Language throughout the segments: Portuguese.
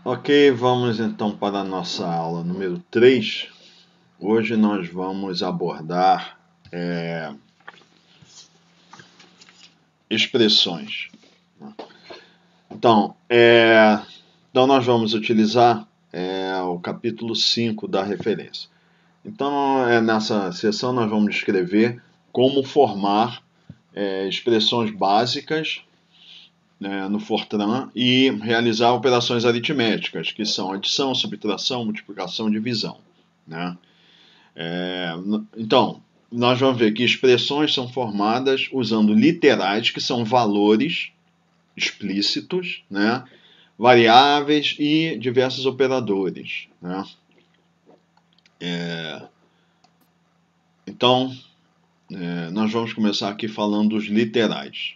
Ok, vamos então para a nossa aula número 3. Hoje nós vamos abordar expressões. Então, nós vamos utilizar o capítulo 5 da referência. Então, nessa sessão nós vamos descrever como formar expressões básicas no Fortran e realizar operações aritméticas, que são adição, subtração, multiplicação, divisão. Né? Então, nós vamos ver que expressões são formadas usando literais, que são valores explícitos, né? Variáveis e diversos operadores. Né? Então, nós vamos começar aqui falando dos literais.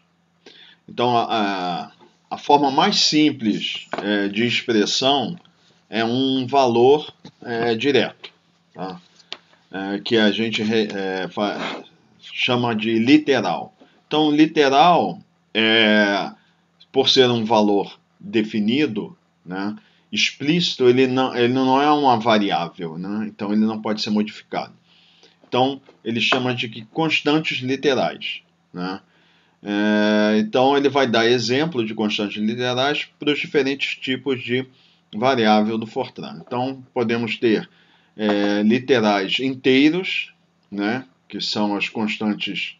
Então, a forma mais simples de expressão é um valor direto, tá? Que a gente chama de literal. Então, literal, por ser um valor definido, né, explícito, ele não é uma variável, né? Então ele não pode ser modificado. Então, ele chama de constantes literais, né? Então, ele vai dar exemplo de constantes literais para os diferentes tipos de variável do Fortran. Então, podemos ter literais inteiros, né, que são as constantes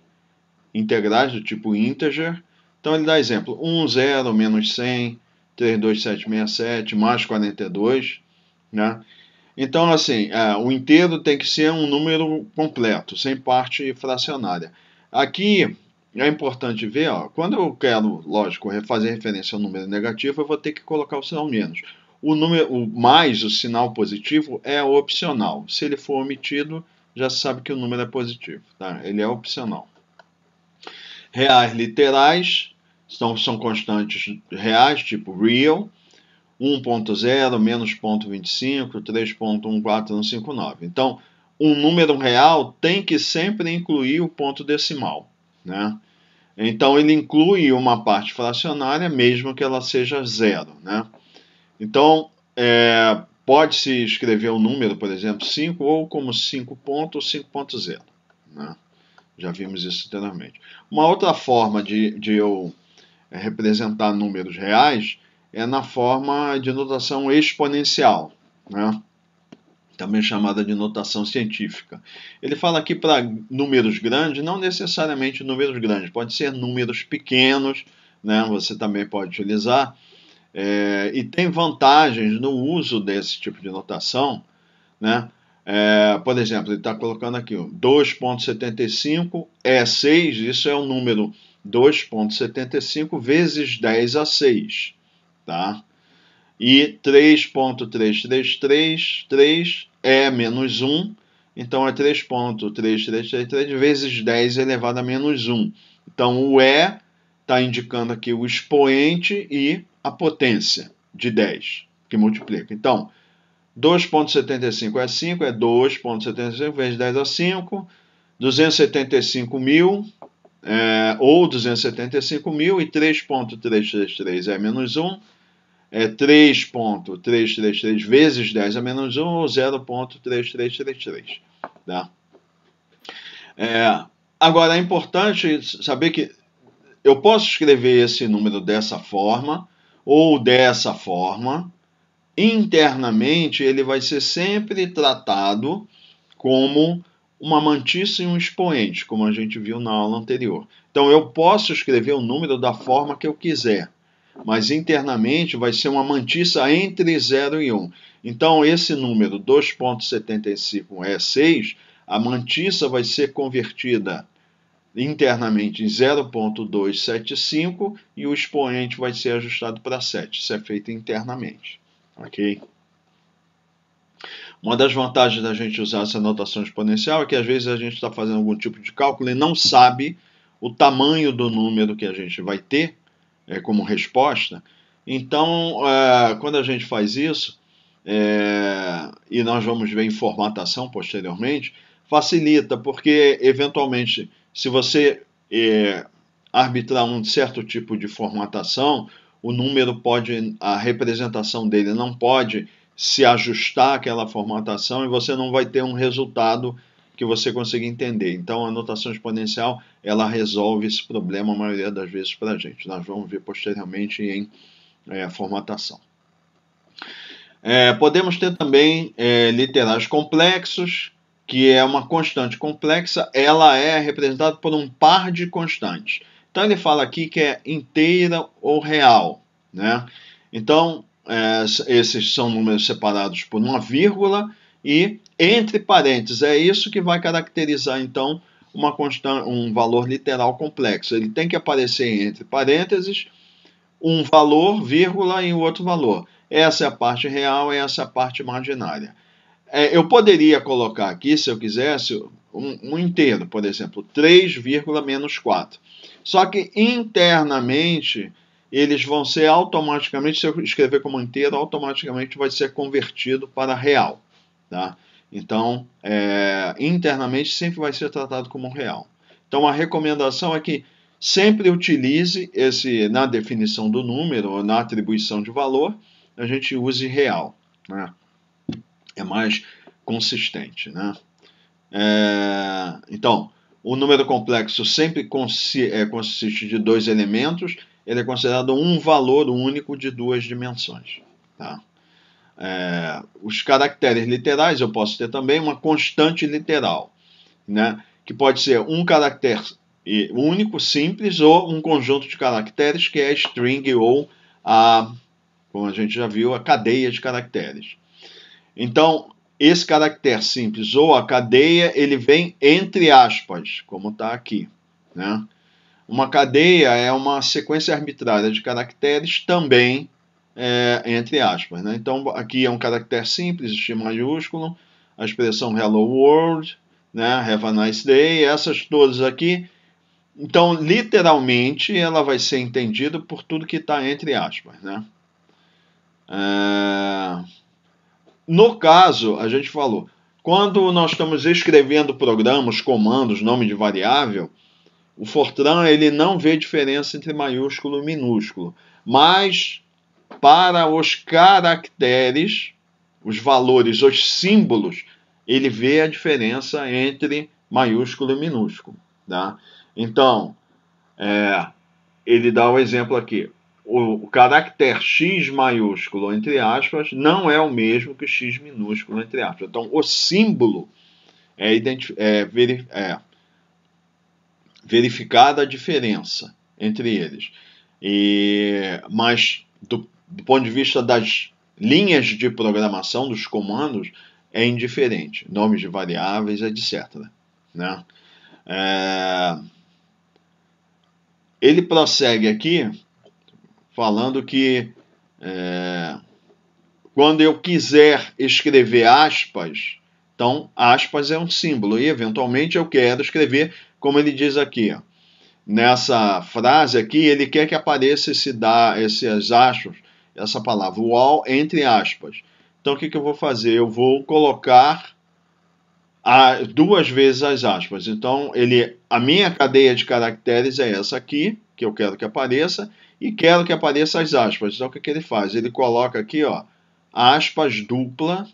integrais do tipo integer. Então, ele dá exemplo: 1, 0, menos 100, 32767, mais 42, né? Então, assim, o inteiro tem que ser um número completo, sem parte fracionária. Aqui é importante ver, quando eu quero, lógico, fazer referência ao número negativo, eu vou ter que colocar o sinal menos. O mais, o sinal positivo, é opcional. Se ele for omitido, já se sabe que o número é positivo, tá? Ele é opcional. Reais literais são constantes reais, tipo real. 1.0, menos 0.25, 3.14159. Então, um número real tem que sempre incluir o ponto decimal, né? Então, ele inclui uma parte fracionária, mesmo que ela seja zero, né? Então, pode-se escrever o número, por exemplo, 5, ou como 5 ponto ou 5.0, né? Já vimos isso anteriormente. Uma outra forma de eu representar números reais é na forma de notação exponencial, né? Também chamada de notação científica. Ele fala aqui para números grandes, não necessariamente números grandes, pode ser números pequenos, né? Você também pode utilizar. E tem vantagens no uso desse tipo de notação, né? Por exemplo, ele está colocando aqui 2.75 é 6, isso é o número 2.75 vezes 10 a 6, tá? E 3.3333 é menos 1, então é 3.3333 vezes 10 elevado a menos 1. Então o está indicando aqui o expoente e a potência de 10, que multiplica. Então, 2.75 é 5, é 2.75 vezes 10 a 5, 275 mil, ou 275 mil, e 3.333 é menos 1, é 3.333 vezes 10 a menos 1, ou 0.3333. Tá? Agora, é importante saber que eu posso escrever esse número dessa forma, ou dessa forma. Internamente, ele vai ser sempre tratado como uma mantissa e um expoente, como a gente viu na aula anterior. Então, eu posso escrever o número da forma que eu quiser, mas internamente vai ser uma mantissa entre 0 e 1. Então, esse número 2.75 é 6, a mantissa vai ser convertida internamente em 0.275 e o expoente vai ser ajustado para 7. Isso é feito internamente. Ok? Uma das vantagens da gente usar essa notação exponencial é que às vezes a gente está fazendo algum tipo de cálculo e não sabe o tamanho do número que a gente vai ter como resposta. Então, quando a gente faz isso, e nós vamos ver em formatação posteriormente, facilita, porque eventualmente, se você arbitrar um certo tipo de formatação, o número pode, a representação dele não pode se ajustar àquela formatação e você não vai ter um resultado que você consiga entender. Então, a notação exponencial, ela resolve esse problema a maioria das vezes para a gente. Nós vamos ver posteriormente em formatação. Podemos ter também literais complexos, que é uma constante complexa, ela é representada por um par de constantes. Então, ele fala aqui que é inteira ou real, né? Então, esses são números separados por uma vírgula e entre parênteses. É isso que vai caracterizar, então, um valor literal complexo. Ele tem que aparecer entre parênteses, um valor, vírgula, e o outro valor. Essa é a parte real, essa é a parte imaginária. Eu poderia colocar aqui, se eu quisesse, um inteiro, por exemplo, 3, menos 4. Só que internamente, eles vão ser automaticamente, se eu escrever como inteiro, automaticamente vai ser convertido para real. Tá? Então, internamente sempre vai ser tratado como real. Então, a recomendação é que sempre utilize na definição do número, ou na atribuição de valor, a gente use real, né? É mais consistente, né? Então, o número complexo sempre consiste de 2 elementos, ele é considerado um valor único de 2 dimensões. Tá? Os caracteres literais, eu posso ter também uma constante literal, né? Que pode ser um caractere único, simples, ou um conjunto de caracteres, que é a string, ou como a gente já viu, a cadeia de caracteres. Então, esse caractere simples ou a cadeia, ele vem entre aspas, como está aqui, né? Uma cadeia é uma sequência arbitrária de caracteres também entre aspas, né? Então, aqui é um caractere simples, X maiúsculo, a expressão hello world, né? Have a nice day, essas todas aqui. Então, literalmente, ela vai ser entendida por tudo que está entre aspas, né? No caso, a gente falou, quando nós estamos escrevendo programas, comandos, nome de variável, o Fortran ele não vê diferença entre maiúsculo e minúsculo. Mas, para os caracteres, os valores, os símbolos, ele vê a diferença entre maiúsculo e minúsculo. Tá? Então, ele dá o exemplo aqui. O caractere X maiúsculo, entre aspas, não é o mesmo que X minúsculo, entre aspas. Então, o símbolo verificada a diferença entre eles. Mas, do ponto de vista das linhas de programação, dos comandos, é indiferente. Nomes de variáveis, etc. Né? Ele prossegue aqui falando que quando eu quiser escrever aspas, então aspas é um símbolo e eventualmente eu quero escrever, como ele diz aqui, ó, nessa frase aqui, ele quer que apareça esses aspas, essa palavra wall entre aspas. Então o que eu vou fazer? Eu vou colocar 2 vezes as aspas. Então a minha cadeia de caracteres é essa aqui, que eu quero que apareça, e quero que apareça as aspas. Então o que ele faz? Ele coloca aqui, ó, aspas dupla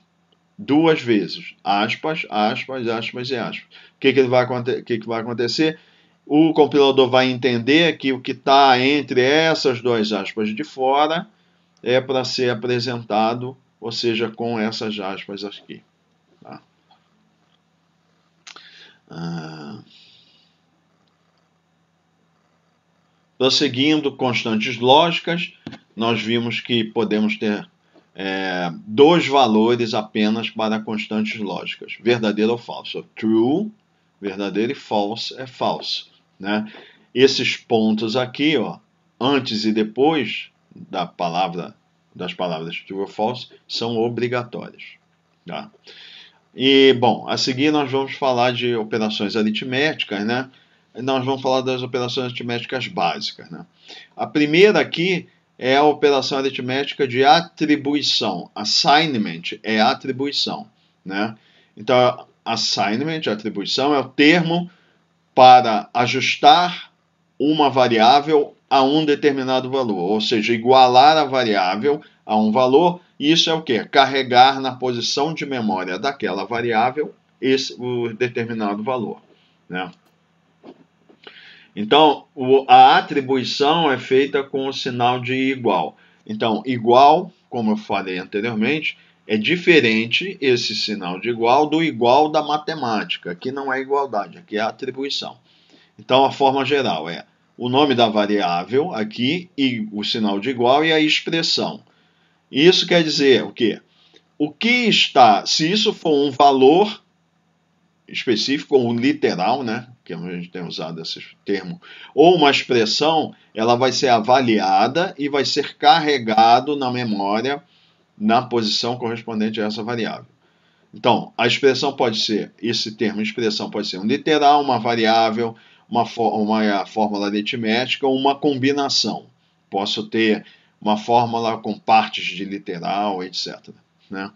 2 vezes. Aspas, aspas, aspas e aspas. O que vai acontecer? O compilador vai entender que o que está entre essas 2 aspas de fora é para ser apresentado, ou seja, com essas aspas aqui. Tá? Prosseguindo constantes lógicas, nós vimos que podemos ter 2 valores apenas para constantes lógicas, verdadeiro ou falso. True, verdadeiro, e false é falso. Né? Esses pontos aqui, ó, antes e depois das palavras true ou false, são obrigatórios. Tá? E, bom, a seguir nós vamos falar de operações aritméticas, né? Nós vamos falar das operações aritméticas básicas, né? A primeira aqui é a operação aritmética de atribuição. Assignment é atribuição, né? Então, assignment, atribuição, é o termo para ajustar uma variável a um determinado valor, ou seja, igualar a variável a um valor. Isso é o quê? Carregar na posição de memória daquela variável o determinado valor, né? Então, a atribuição é feita com o sinal de igual. Então, igual, como eu falei anteriormente, é diferente esse sinal de igual do igual da matemática. Aqui não é igualdade, aqui é atribuição. Então, a forma geral é o nome da variável aqui e o sinal de igual e a expressão. Isso quer dizer o quê? O que está, se isso for um valor específico ou literal, né, que a gente tem usado esse termo, ou uma expressão, ela vai ser avaliada e vai ser carregado na memória na posição correspondente a essa variável. Então, a expressão pode ser, esse termo expressão pode ser um literal, uma variável, uma fórmula aritmética ou uma combinação. Posso ter uma fórmula com partes de literal, etc., né?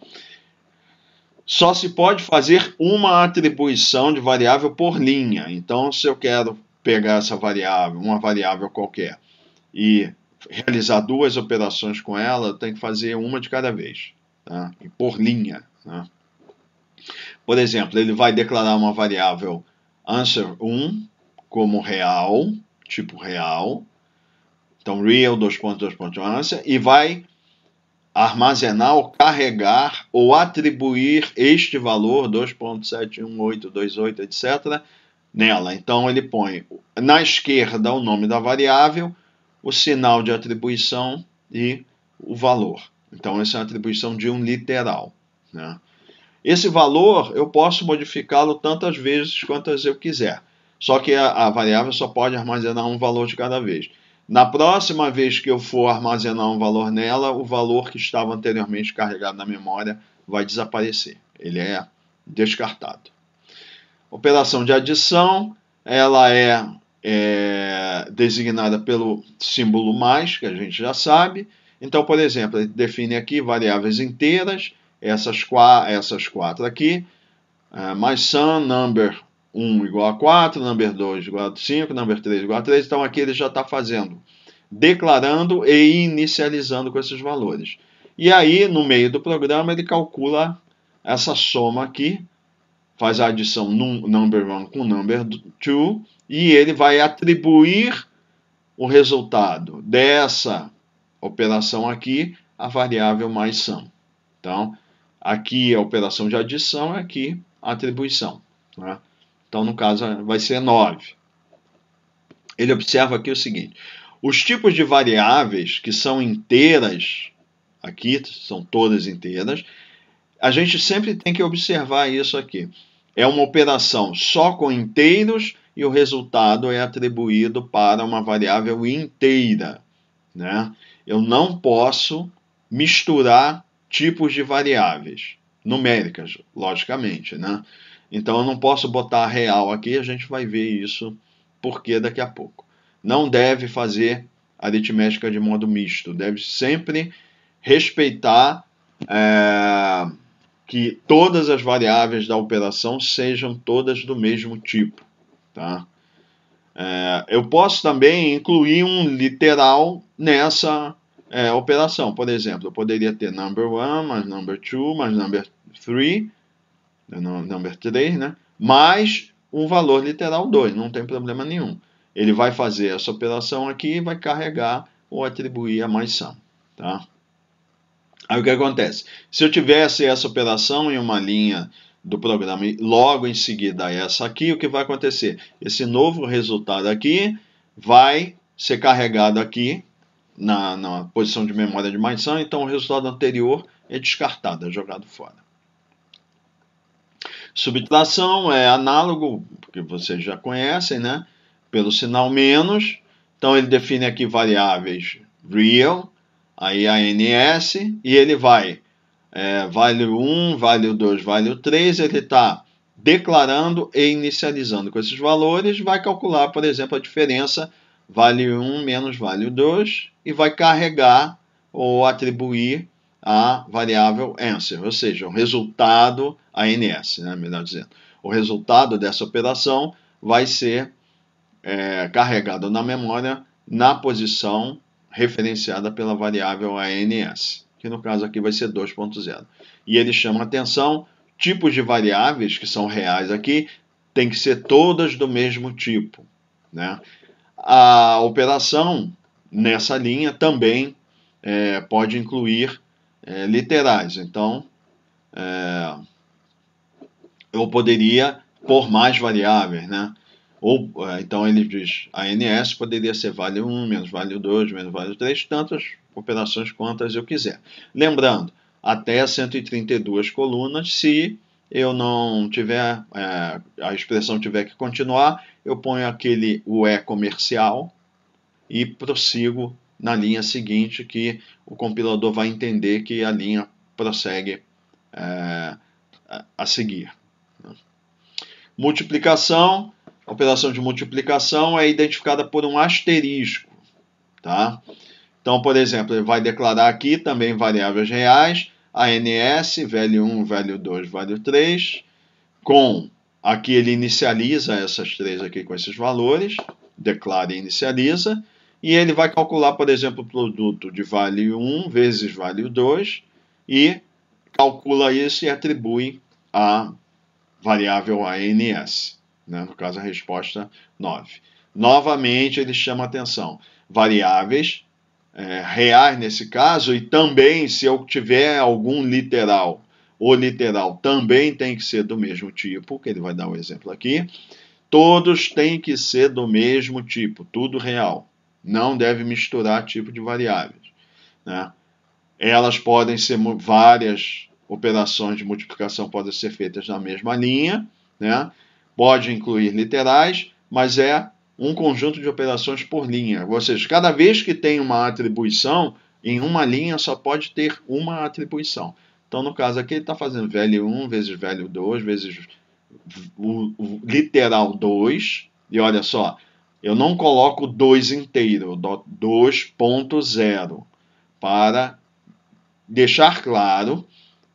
Só se pode fazer uma atribuição de variável por linha. Então, se eu quero pegar essa variável, uma variável qualquer, e realizar duas operações com ela, eu tenho que fazer uma de cada vez, tá? E por linha, né? Por exemplo, ele vai declarar uma variável answer1 como real, tipo real. Então, real, answer, e vai armazenar ou carregar ou atribuir este valor 2.71828, etc., nela. Então, ele põe na esquerda o nome da variável, o sinal de atribuição e o valor. Então, essa é a atribuição de um literal, né? Esse valor eu posso modificá-lo tantas vezes quantas eu quiser. Só que a variável só pode armazenar um valor de cada vez. Na próxima vez que eu for armazenar um valor nela, o valor que estava anteriormente carregado na memória vai desaparecer. Ele é descartado. Operação de adição, ela é designada pelo símbolo mais, que a gente já sabe. Então, por exemplo, ele define aqui variáveis inteiras, essas quatro aqui, mais sum, number 1 igual a 4, number 2 igual a 5, number 3 igual a 3. Então, aqui ele já está fazendo, declarando e inicializando com esses valores. E aí, no meio do programa, ele calcula essa soma aqui, faz a adição number 1 com number 2, e ele vai atribuir o resultado dessa operação aqui à variável mais sum. Então, aqui a operação de adição, aqui a atribuição, né? Então, no caso, vai ser 9. Ele observa aqui o seguinte: os tipos de variáveis que são inteiras, aqui são todas inteiras, a gente sempre tem que observar isso aqui. É uma operação só com inteiros e o resultado é atribuído para uma variável inteira, né? Eu não posso misturar tipos de variáveis numéricas, logicamente, né? Então eu não posso botar real aqui, a gente vai ver isso porque daqui a pouco. Não deve fazer aritmética de modo misto, deve sempre respeitar que todas as variáveis da operação sejam todas do mesmo tipo, tá? Eu posso também incluir um literal nessa operação. Por exemplo, eu poderia ter number 1 mais number 2 mais number 3, né? Mais um valor literal 2, não tem problema nenhum. Ele vai fazer essa operação aqui e vai carregar ou atribuir a mais sum, tá? Aí o que acontece? Se eu tivesse essa operação em uma linha do programa e logo em seguida essa aqui, o que vai acontecer? Esse novo resultado aqui vai ser carregado aqui na posição de memória de mais sum, então o resultado anterior é descartado, é jogado fora. Subtração é análogo, porque vocês já conhecem, né? Pelo sinal menos. Então ele define aqui variáveis real, aí ANS, e ele vai value 1, value 2, value 3, ele está declarando e inicializando com esses valores, vai calcular, por exemplo, a diferença value 1 menos value 2 e vai carregar ou atribuir a variável answer, ou seja, o resultado ANS, né, melhor dizendo. O resultado dessa operação vai ser carregado na memória na posição referenciada pela variável ANS, que no caso aqui vai ser 2.0. E ele chama atenção, tipos de variáveis que são reais aqui, tem que ser todas do mesmo tipo, né? A operação nessa linha também pode incluir literais. Então, eu poderia pôr mais variáveis, né? Ou, então ele diz, a ANS poderia ser vale 1, menos vale 2, menos vale 3, tantas operações quantas eu quiser. Lembrando, até 132 colunas, se eu não tiver, a expressão tiver que continuar, eu ponho o E comercial e prossigo na linha seguinte, que o compilador vai entender que a linha prossegue a seguir. Multiplicação, a operação de multiplicação é identificada por um asterisco, tá? Então, por exemplo, ele vai declarar aqui também variáveis reais, ANS, value1, value2, value3, com, aqui ele inicializa essas três aqui com esses valores, declara e inicializa, e ele vai calcular, por exemplo, o produto de value1 vezes value2, e calcula isso e atribui a variável ANS, né? No caso a resposta 9. Novamente ele chama atenção, variáveis reais nesse caso, e também se eu tiver algum literal, o literal também tem que ser do mesmo tipo, que ele vai dar um exemplo aqui, todos têm que ser do mesmo tipo, tudo real, não deve misturar tipo de variáveis, né? Elas podem ser várias operações de multiplicação podem ser feitas na mesma linha, né? Pode incluir literais, mas é um conjunto de operações por linha. Ou seja, cada vez que tem uma atribuição, em uma linha só pode ter uma atribuição. Então, no caso aqui, ele está fazendo value1 vezes value2 vezes o literal 2. E olha só, eu não coloco 2 inteiro, eu dou 2.0 para deixar claro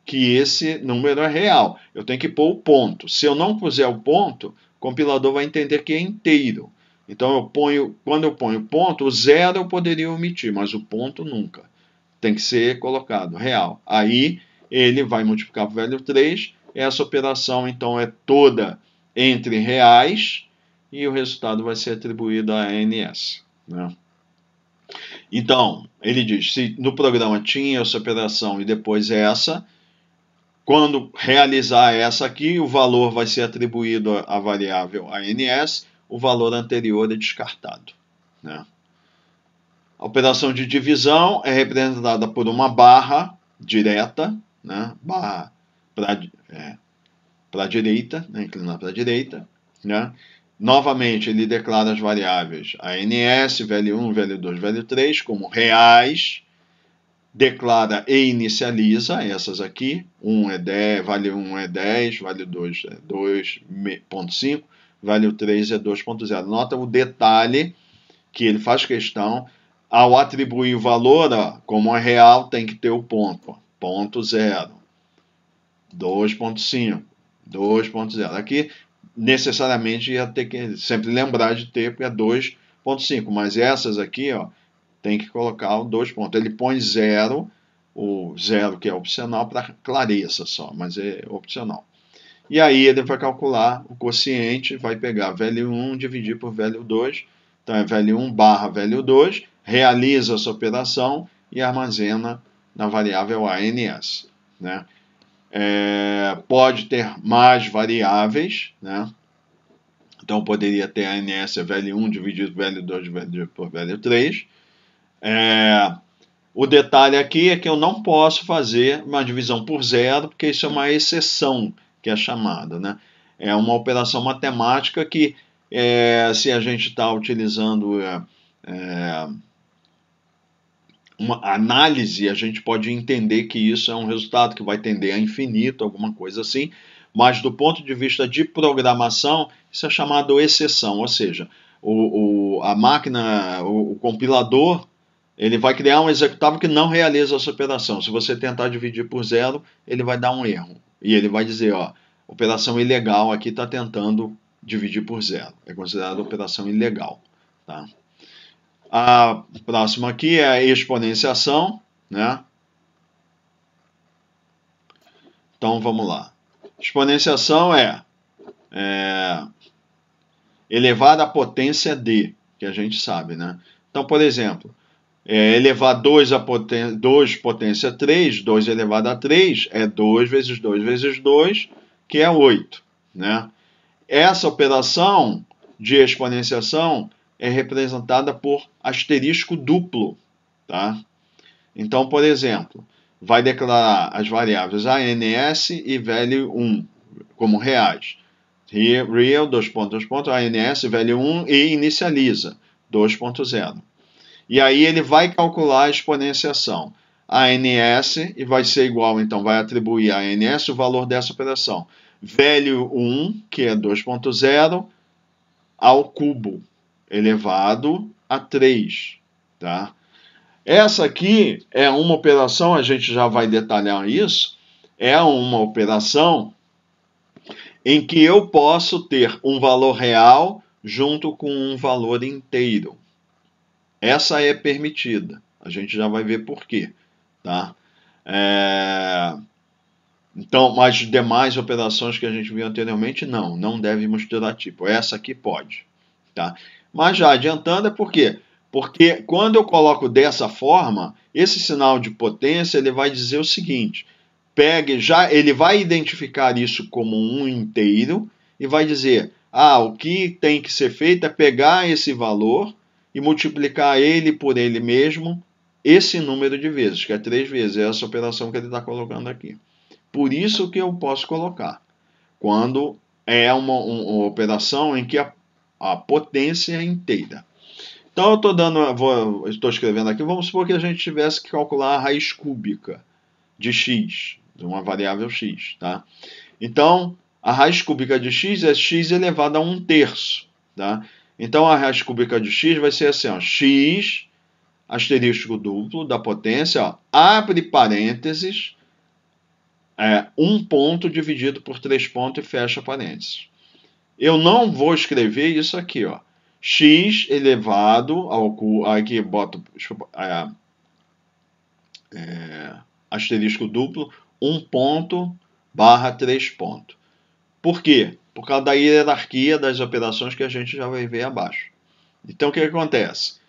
que esse número é real. Eu tenho que pôr o ponto. Se eu não puser o ponto, o compilador vai entender que é inteiro. Então, quando eu ponho ponto, o zero eu poderia omitir, mas o ponto nunca. Tem que ser colocado real. Aí, ele vai multiplicar por value 3. Essa operação, então, é toda entre reais e o resultado vai ser atribuído a ANS, né? Então, ele diz, se no programa tinha essa operação e depois essa, quando realizar essa aqui, o valor vai ser atribuído à variável ANS, o valor anterior é descartado, né? A operação de divisão é representada por uma barra direta, né? Barra para a direita, né? Inclinar para a direita, né? Novamente, ele declara as variáveis ANS, value1, value2, value3 como reais, declara e inicializa essas aqui, vale 1 é 10, vale 2 é 2.5, vale 3 é 2.0. Nota o detalhe que ele faz questão, ao atribuir o valor, como é real, tem que ter o ponto, ponto 0, 2.5, 2.0. Aqui, necessariamente, ia ter que sempre lembrar de ter, porque é 2.5, mas essas aqui, ó, tem que colocar o 2 pontos. Ele põe 0, o 0 que é opcional, para clareza só, mas é opcional. E aí ele vai calcular o quociente, vai pegar value1 dividir por value2, então é value1 barra value2, realiza essa operação e armazena na variável ANS, né? Pode ter mais variáveis, né? Então poderia ter a ANS value1 dividido por value2 dividido por value3. O detalhe aqui é que eu não posso fazer uma divisão por zero, porque isso é uma exceção que é chamada, né? É uma operação matemática que, se a gente está utilizando uma análise, a gente pode entender que isso é um resultado que vai tender a infinito, alguma coisa assim, mas do ponto de vista de programação, isso é chamado exceção, ou seja, a máquina, o compilador, ele vai criar um executável que não realiza essa operação. Se você tentar dividir por zero, ele vai dar um erro. E ele vai dizer, ó, operação ilegal aqui está tentando dividir por zero. É considerada operação ilegal, tá? A próxima aqui é a exponenciação, né? Então, vamos lá. Exponenciação é elevado à potência d, que a gente sabe, né? Então, por exemplo, elevar 2 potência 3, 2 elevado a 3, é 2 vezes 2 vezes 2, que é 8, né? Essa operação de exponenciação é representada por asterisco duplo, tá? Então, por exemplo, vai declarar as variáveis ANS e value 1 como reais. Real, ANS, value 1 e inicializa, 2.0. E aí ele vai calcular a exponenciação. ANS e vai ser igual, então vai atribuir a ANS o valor dessa operação. Value 1, que é 2.0, ao cubo, elevado a 3, tá? Essa aqui é uma operação, a gente já vai detalhar isso, é uma operação em que eu posso ter um valor real junto com um valor inteiro. Essa é permitida, a gente já vai ver por quê, tá? Então, mas demais operações que a gente viu anteriormente, não deve misturar tipo. Essa aqui pode, tá? Mas já adiantando é por quê? Porque quando eu coloco dessa forma, esse sinal de potência ele vai dizer o seguinte: ele vai identificar isso como um inteiro e vai dizer: o que tem que ser feito é pegar esse valor e multiplicar ele por ele mesmo esse número de vezes, que é 3 vezes. É essa operação que ele está colocando aqui. Por isso que eu posso colocar quando é uma operação em que a potência é inteira. Então eu estou escrevendo aqui, vamos supor que a gente tivesse que calcular a raiz cúbica de x, de uma variável x, tá? Então, a raiz cúbica de x é x elevado a 1/3, tá? Então, a raiz cúbica de x vai ser assim, ó, x, asterisco duplo da potência, ó, abre parênteses, 1 ponto dividido por 3 pontos e fecha parênteses. Eu não vou escrever isso aqui, ó. X elevado ao cubo, aqui boto asterisco duplo, 1 ponto barra 3 pontos. Por quê? Por causa da hierarquia das operações que a gente já vai ver abaixo. Então, o que acontece?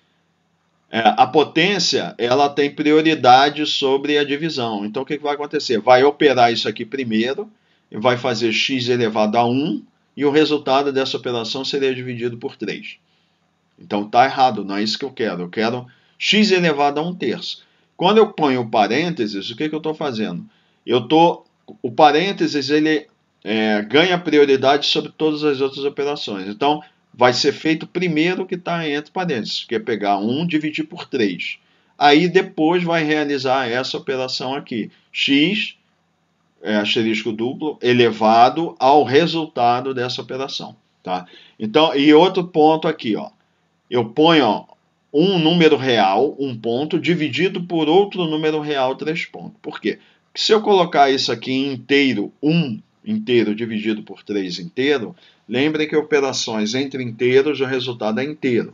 A potência ela tem prioridade sobre a divisão. Então, o que vai acontecer? Vai operar isso aqui primeiro, e vai fazer x elevado a 1, e o resultado dessa operação seria dividido por 3. Então, está errado, não é isso que eu quero. Eu quero x elevado a 1/3. Quando eu ponho parênteses, o que eu estou fazendo? O parênteses ele ganha prioridade sobre todas as outras operações. Então, vai ser feito primeiro o que está entre parênteses, que é pegar 1 dividir por 3. Aí depois vai realizar essa operação aqui. X, asterisco duplo, elevado ao resultado dessa operação. Tá? Então, e outro ponto aqui, ó. Eu ponho um número real, 1 ponto, dividido por outro número real, 3 pontos. Por quê? Porque se eu colocar isso aqui em inteiro, 1 inteiro dividido por 3 inteiro, lembrem que operações entre inteiros, o resultado é inteiro.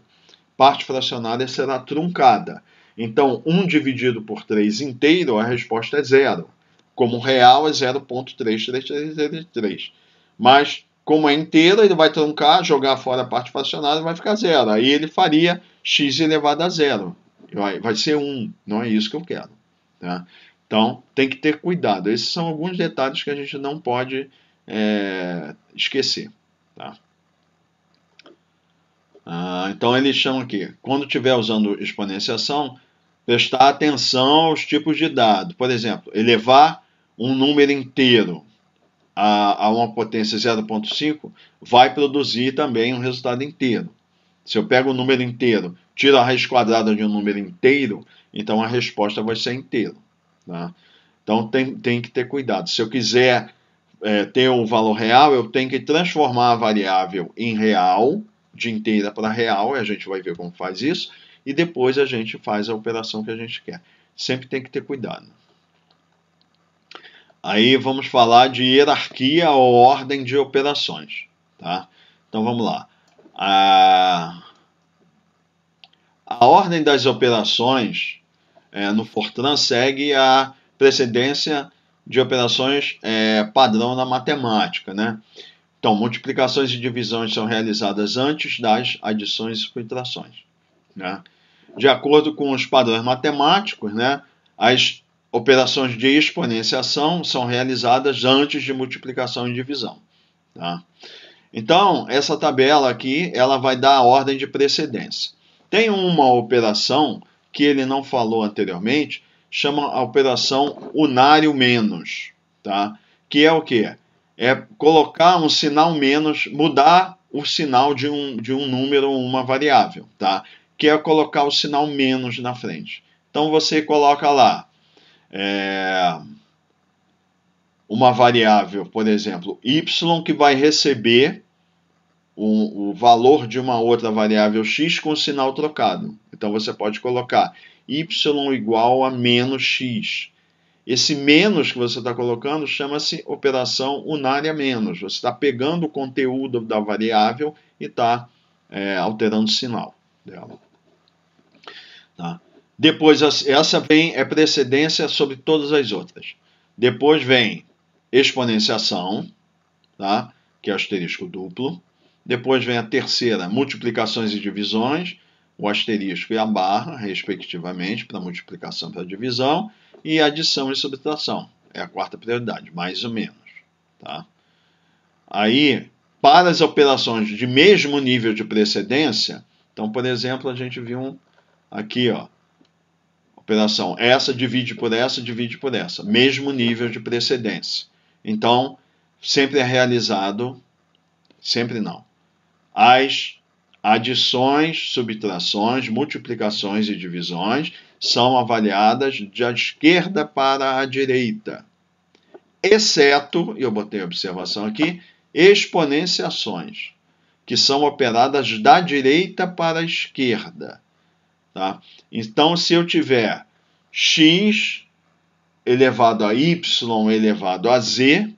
Parte fracionária será truncada. Então, 1 dividido por 3 inteiro, a resposta é 0. Como real é 0,3333. Mas, como é inteiro, ele vai truncar, jogar fora a parte fracionária e vai ficar 0. Aí ele faria x elevado a 0. Vai ser 1. Não é isso que eu quero. Tá? Então, tem que ter cuidado. Esses são alguns detalhes que a gente não pode esquecer. Tá? Então, eles chamam aqui, quando estiver usando exponenciação, prestar atenção aos tipos de dado. Por exemplo, elevar um número inteiro a uma potência 0,5 vai produzir também um resultado inteiro. Se eu pego um número inteiro, tiro a raiz quadrada de um número inteiro, então a resposta vai ser inteiro. Tá? Então tem que ter cuidado. Se eu quiser ter um valor real, eu tenho que transformar a variável em real, de inteira para real, e a gente vai ver como faz isso, e depois a gente faz a operação que a gente quer. Sempre tem que ter cuidado. Aí vamos falar de hierarquia ou ordem de operações. Tá? Então vamos lá. A ordem das operações no Fortran segue a precedência de operações padrão na matemática, né? Então, multiplicações e divisões são realizadas antes das adições e subtrações, né? De acordo com os padrões matemáticos, né, as operações de exponenciação são realizadas antes de multiplicação e divisão, tá? Então, essa tabela aqui, ela vai dar a ordem de precedência. Tem uma operação que ele não falou anteriormente, chama a operação unário menos, tá? Que é o quê? É colocar um sinal menos, mudar o sinal de um número ou uma variável, tá? Que é colocar o sinal menos na frente. Então, você coloca lá uma variável, por exemplo, y, que vai receber o valor de uma outra variável x com o sinal trocado. Então, você pode colocar y igual a menos x. Esse menos que você está colocando chama-se operação unária menos. Você está pegando o conteúdo da variável e está alterando o sinal dela. Tá? Depois, essa é precedência sobre todas as outras. Depois vem exponenciação, tá? Que é asterisco duplo. Depois vem a terceira, multiplicações e divisões, o asterisco e a barra, respectivamente, para multiplicação e para divisão, e adição e subtração. É a quarta prioridade, mais ou menos. Tá? Aí, para as operações de mesmo nível de precedência, então, por exemplo, a gente viu aqui, ó, operação essa divide por essa, mesmo nível de precedência. Então, sempre é realizado, sempre não, as adições, subtrações, multiplicações e divisões são avaliadas da esquerda para a direita, exceto, eu botei a observação aqui, exponenciações, que são operadas da direita para a esquerda. Tá? Então, se eu tiver x elevado a y elevado a z,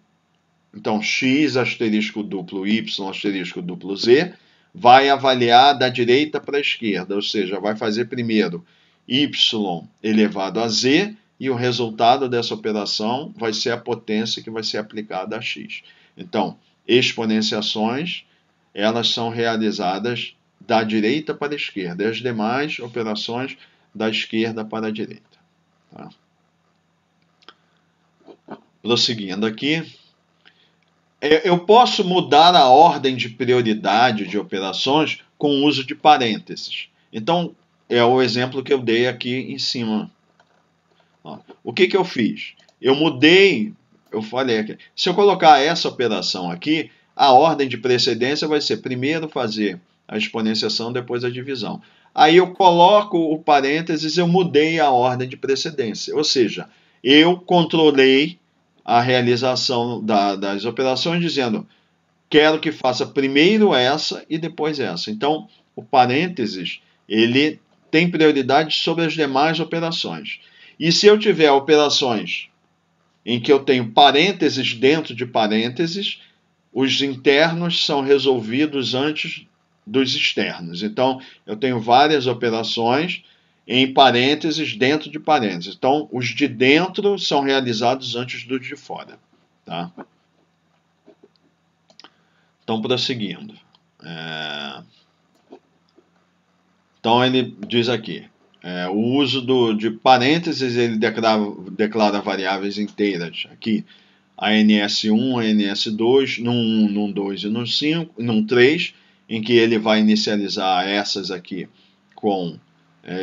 então x asterisco duplo y asterisco duplo z, vai avaliar da direita para a esquerda, ou seja, vai fazer primeiro y elevado a z, e o resultado dessa operação vai ser a potência que vai ser aplicada a x. Então, exponenciações, elas são realizadas da direita para a esquerda, e as demais operações da esquerda para a direita. Tá? Prosseguindo aqui, eu posso mudar a ordem de prioridade de operações com o uso de parênteses. Então, é o exemplo que eu dei aqui em cima. O que eu fiz? Eu mudei, eu falei aqui, se eu colocar essa operação aqui, a ordem de precedência vai ser primeiro fazer a exponenciação, depois a divisão. Aí eu coloco o parênteses, eu mudei a ordem de precedência. Ou seja, eu controlei a realização das operações dizendo, quero que faça primeiro essa e depois essa. Então, o parênteses, ele tem prioridade sobre as demais operações. E se eu tiver operações em que eu tenho parênteses dentro de parênteses, os internos são resolvidos antes dos externos. Então, eu tenho várias operações em parênteses dentro de parênteses. Então, os de dentro são realizados antes dos de fora. Tá? Então, prosseguindo. Então, ele diz aqui, o uso de parênteses, ele declara variáveis inteiras. Aqui, a NS1, a NS2, no 1, no 2 e no 5, no 3, em que ele vai inicializar essas aqui com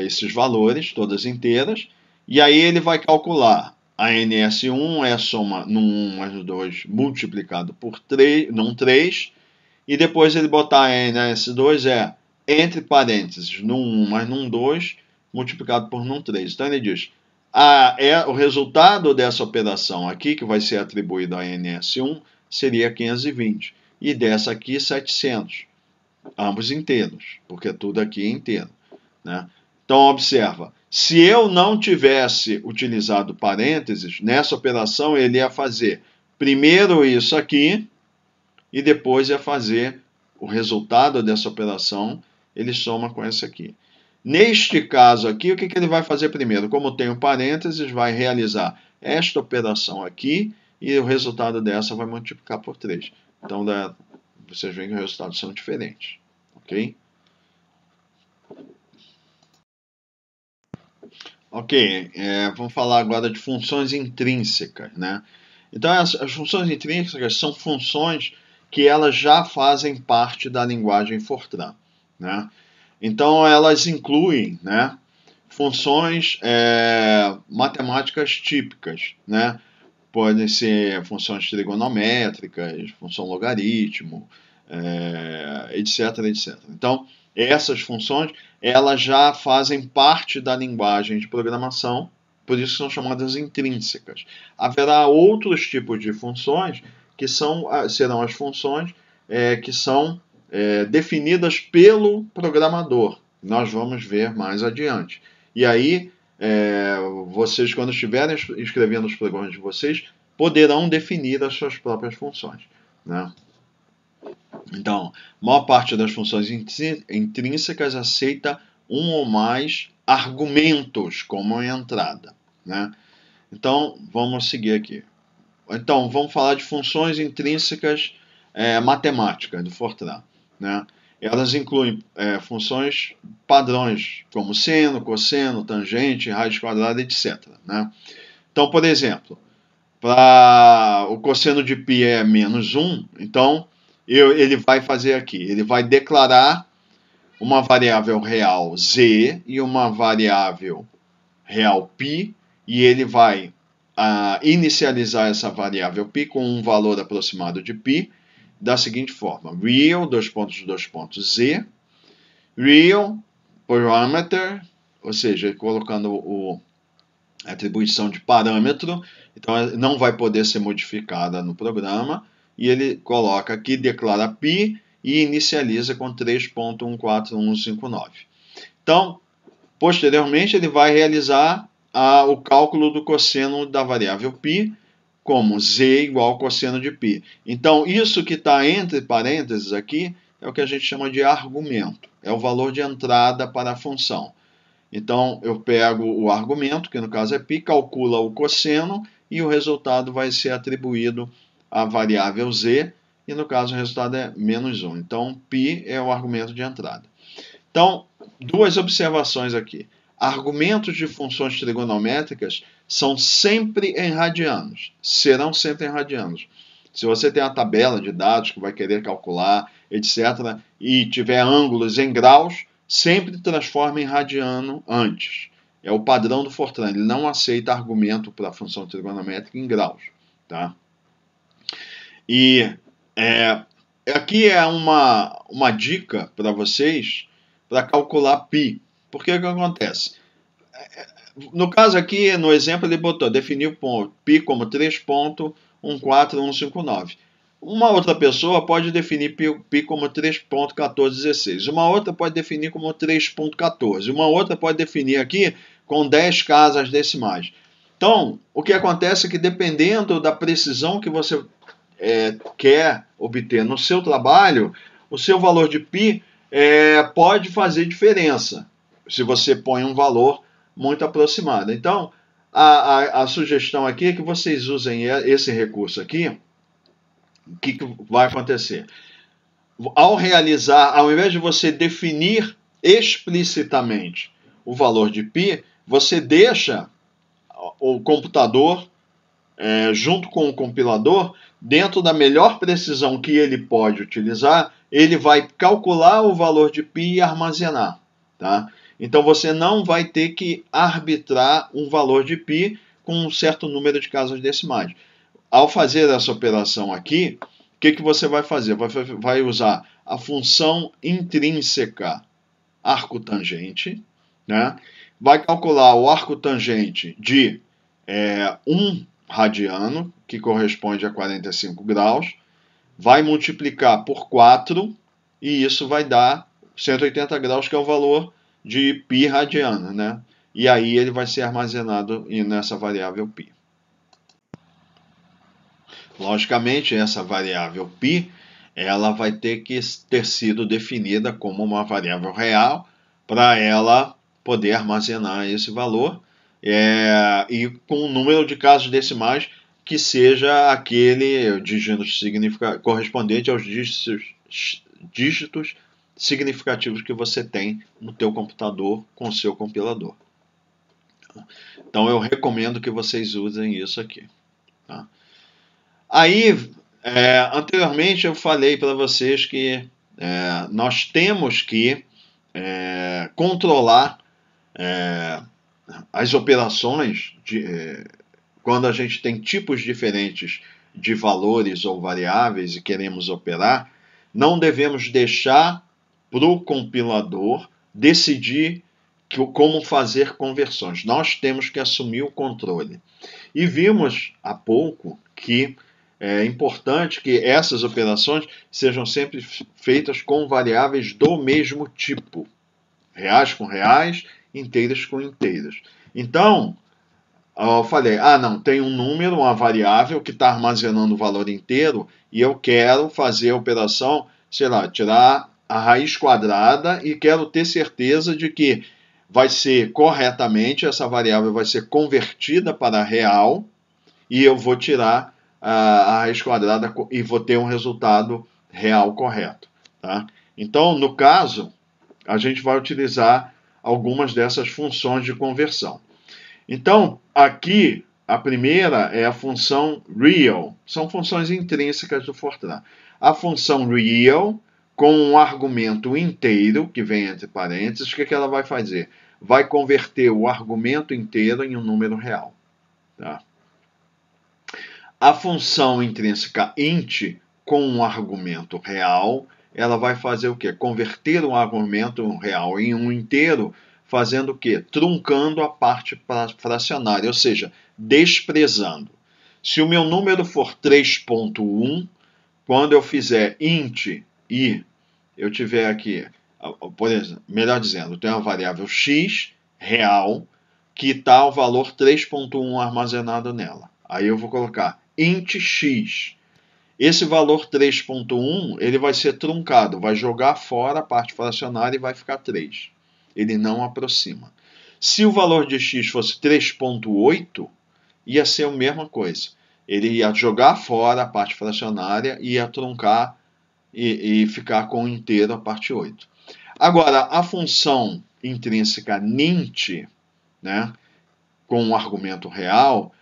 esses valores, todas inteiras, e aí ele vai calcular a NS1 é a soma no 1 mais no 2 multiplicado por 3, no 3, e depois ele botar a NS2 entre parênteses, no 1 mais no 2 multiplicado por no 3. Então ele diz, o resultado dessa operação aqui, que vai ser atribuído a NS1, seria 520, e dessa aqui 700, ambos inteiros, porque tudo aqui é inteiro, né? Então, observa, se eu não tivesse utilizado parênteses, nessa operação ele ia fazer primeiro isso aqui, e depois ia fazer o resultado dessa operação, ele soma com essa aqui. Neste caso aqui, o que ele vai fazer primeiro? Como tem um parênteses, vai realizar esta operação aqui e o resultado dessa vai multiplicar por 3. Então, vocês veem que os resultados são diferentes. Ok? Ok, vamos falar agora de funções intrínsecas, né? Então, as funções intrínsecas são funções que elas já fazem parte da linguagem Fortran, né? Então, elas incluem, né, funções matemáticas típicas, né? Podem ser funções trigonométricas, função logaritmo, etc, etc. Então, essas funções, elas já fazem parte da linguagem de programação, por isso são chamadas intrínsecas. Haverá outros tipos de funções que serão as funções que são definidas pelo programador. Nós vamos ver mais adiante. E aí, vocês, quando estiverem escrevendo os programas de vocês, poderão definir as suas próprias funções, né? Então, a maior parte das funções intrínsecas aceita um ou mais argumentos como entrada, né? Então, vamos seguir aqui. Então, vamos falar de funções intrínsecas matemáticas do Fortran, né? Elas incluem funções padrões, como seno, cosseno, tangente, raiz quadrada, etc, né? Então, por exemplo, para o cosseno de π é menos 1, então ele vai fazer aqui, ele vai declarar uma variável real z e uma variável real π, e ele vai inicializar essa variável π com um valor aproximado de π, da seguinte forma: real, z, real parameter, ou seja, colocando a atribuição de parâmetro, então não vai poder ser modificada no programa, e ele coloca aqui, declara π e inicializa com 3.14159. Então, posteriormente, ele vai realizar o cálculo do cosseno da variável π, como z igual ao cosseno de π. Então, isso que está entre parênteses aqui é o que a gente chama de argumento, é o valor de entrada para a função. Então, eu pego o argumento, que no caso é π, calcula o cosseno e o resultado vai ser atribuído à variável z, e no caso o resultado é menos 1. Então, π é o argumento de entrada. Então, duas observações aqui. Argumentos de funções trigonométricas são sempre em radianos, serão sempre em radianos. Se você tem uma tabela de dados que vai querer calcular, etc., e tiver ângulos em graus, sempre transforma em radiano antes. É o padrão do Fortran, ele não aceita argumento para a função trigonométrica em graus, tá? E aqui é uma dica para vocês para calcular π. Por que acontece? No caso aqui, no exemplo, ele definiu π como 3.14159. Uma outra pessoa pode definir π como 3.1416. Uma outra pode definir como 3.14. Uma outra pode definir aqui com 10 casas decimais. Então, o que acontece é que dependendo da precisão que você quer obter no seu trabalho, o seu valor de π pode fazer diferença se você põe um valor muito aproximado. Então, a sugestão aqui é que vocês usem esse recurso aqui. O que vai acontecer? Ao invés de você definir explicitamente o valor de π, você deixa o computador, junto com o compilador, dentro da melhor precisão que ele pode utilizar, ele vai calcular o valor de π e armazenar, tá? Então você não vai ter que arbitrar um valor de π com um certo número de casas decimais. Ao fazer essa operação aqui, o que você vai fazer? Vai usar a função intrínseca arco-tangente, né? Vai calcular o arco-tangente de 1 radiano, que corresponde a 45 graus, vai multiplicar por 4, e isso vai dar 180 graus, que é o valor de π radiano, né? E aí ele vai ser armazenado nessa variável π. Logicamente, essa variável π, ela vai ter que ter sido definida como uma variável real para ela poder armazenar esse valor e com um número de casos decimais que seja aquele dígito correspondente aos dígitos significativos que você tem no teu computador com o seu compilador. Então eu recomendo que vocês usem isso aqui. Tá? Aí, anteriormente eu falei para vocês que nós temos que controlar as operações quando a gente tem tipos diferentes de valores ou variáveis e queremos operar, não devemos deixar para o compilador decidir como fazer conversões. Nós temos que assumir o controle. E vimos há pouco que é importante que essas operações sejam sempre feitas com variáveis do mesmo tipo. Reais com reais, inteiras com inteiras. Então, eu falei, não, tem um número, uma variável que está armazenando o valor inteiro e eu quero fazer a operação, sei lá, tirar a raiz quadrada e quero ter certeza de que vai ser corretamente, essa variável vai ser convertida para real e eu vou tirar a raiz quadrada e vou ter um resultado real correto. Tá? Então, no caso, a gente vai utilizar algumas dessas funções de conversão. Então, aqui, a primeira é a função real. São funções intrínsecas do Fortran. A função real, com um argumento inteiro, que vem entre parênteses, o que ela vai fazer? Vai converter o argumento inteiro em um número real. Tá? A função intrínseca int, com um argumento real, ela vai fazer o quê? Converter um argumento real em um inteiro, fazendo o quê? Truncando a parte fracionária, ou seja, desprezando. Se o meu número for 3.1, quando eu fizer int e eu tiver aqui, por exemplo, melhor dizendo, eu tenho uma variável x real que está o valor 3.1 armazenado nela. Aí eu vou colocar int x. Esse valor 3.1 ele vai ser truncado, vai jogar fora a parte fracionária e vai ficar 3. Ele não aproxima. Se o valor de x fosse 3.8, ia ser a mesma coisa. Ele ia jogar fora a parte fracionária e ia truncar e ficar com inteiro a parte 8. Agora, a função intrínseca nint, né, com um argumento real,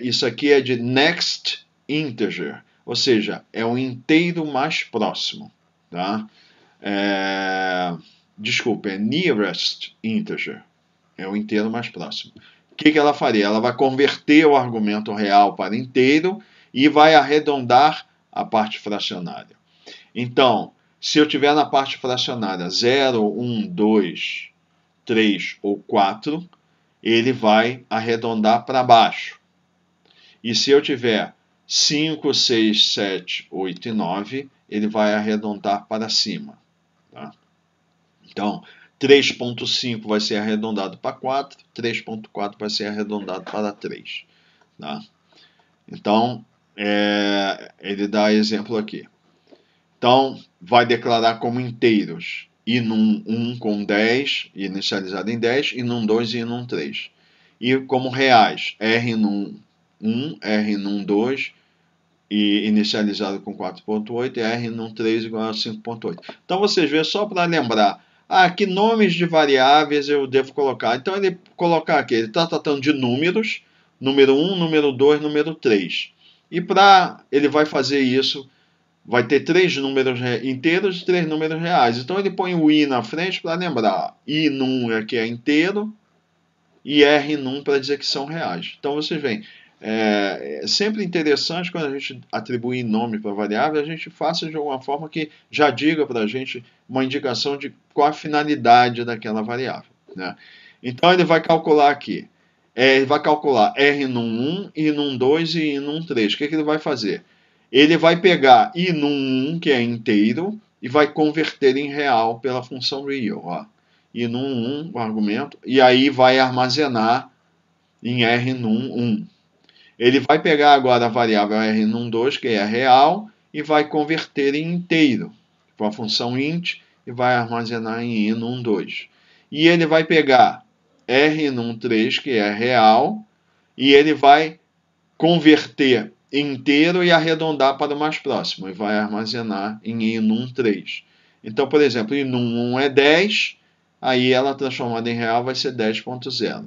isso aqui é de next integer, ou seja, é o inteiro mais próximo. Tá? Desculpa, é nearest integer. É o inteiro mais próximo. O que ela faria? Ela vai converter o argumento real para inteiro e vai arredondar a parte fracionária. Então, se eu tiver na parte fracionária 0, 1, 2, 3 ou 4, ele vai arredondar para baixo. E se eu tiver 5, 6, 7, 8 e 9, ele vai arredondar para cima. Tá? Então, 3.5 vai ser arredondado para 4, 3.4 vai ser arredondado para 3. Tá? Então, ele dá exemplo aqui. Então, vai declarar como inteiros i num 1 com 10, inicializado em 10, i num 2 e i num 3. E como reais, r num 1, r num 2, e inicializado com 4.8, e r num 3 igual a 5.8. Então, vocês veem, só para lembrar, que nomes de variáveis eu devo colocar. Então, ele colocar aqui, ele está tratando de números, número 1, número 2, número 3. E ele vai fazer isso, vai ter 3 números inteiros e 3 números reais. Então, ele põe o i na frente para lembrar. I num aqui é inteiro e r num para dizer que são reais. Então, vocês veem, é sempre interessante quando a gente atribui nome para variável, a gente faça de alguma forma que já diga para a gente uma indicação de qual a finalidade daquela variável. Né? Então, ele vai calcular aqui. Ele vai calcular r num 1, i num 2 e i num 3. O que ele vai fazer? Ele vai pegar i num 1, que é inteiro, e vai converter em real pela função real. Ó. I num 1, o argumento, e aí vai armazenar em r num 1. Ele vai pegar agora a variável r num 2, que é real, e vai converter em inteiro, com a função int, e vai armazenar em i num 2. e ele vai pegar R num 3, que é real, e ele vai converter inteiro e arredondar para o mais próximo, e vai armazenar em I num 3. Então, por exemplo, I num 1 é 10, aí ela transformada em real vai ser 10.0.